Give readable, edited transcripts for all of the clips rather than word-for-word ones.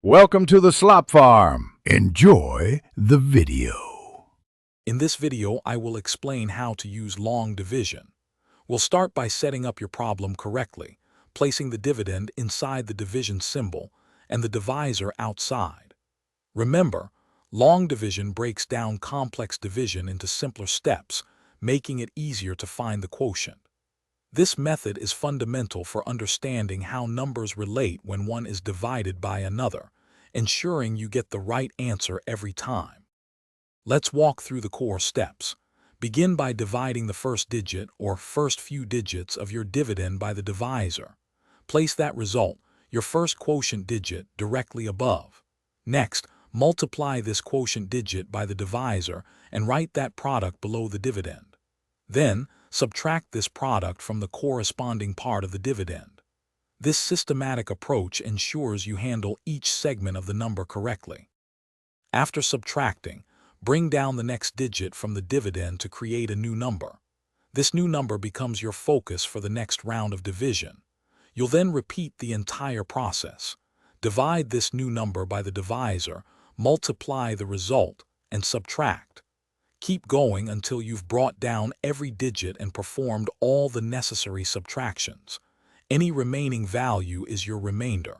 Welcome to the Slop Farm. Enjoy the video. In this video, I will explain how to use long division. We'll start by setting up your problem correctly, placing the dividend inside the division symbol and the divisor outside. Remember, long division breaks down complex division into simpler steps, making it easier to find the quotient. This method is fundamental for understanding how numbers relate when one is divided by another, ensuring you get the right answer every time. Let's walk through the core steps. Begin by dividing the first digit or first few digits of your dividend by the divisor. Place that result, your first quotient digit, directly above. Next, multiply this quotient digit by the divisor and write that product below the dividend. Then, subtract this product from the corresponding part of the dividend. This systematic approach ensures you handle each segment of the number correctly. After subtracting, bring down the next digit from the dividend to create a new number. This new number becomes your focus for the next round of division. You'll then repeat the entire process. Divide this new number by the divisor, multiply the result, and subtract. Keep going until you've brought down every digit and performed all the necessary subtractions. Any remaining value is your remainder.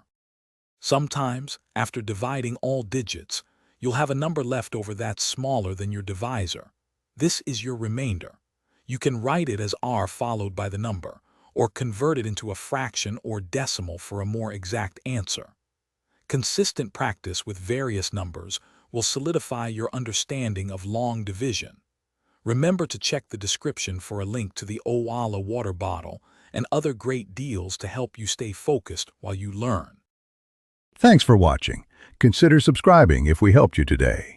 Sometimes, after dividing all digits, you'll have a number left over that's smaller than your divisor. This is your remainder. You can write it as r followed by the number, or convert it into a fraction or decimal for a more exact answer. Consistent practice with various numbers will solidify your understanding of long division. Remember to check the description for a link to the Owala water bottle and other great deals to help you stay focused while you learn. Thanks for watching. Consider subscribing if we helped you today.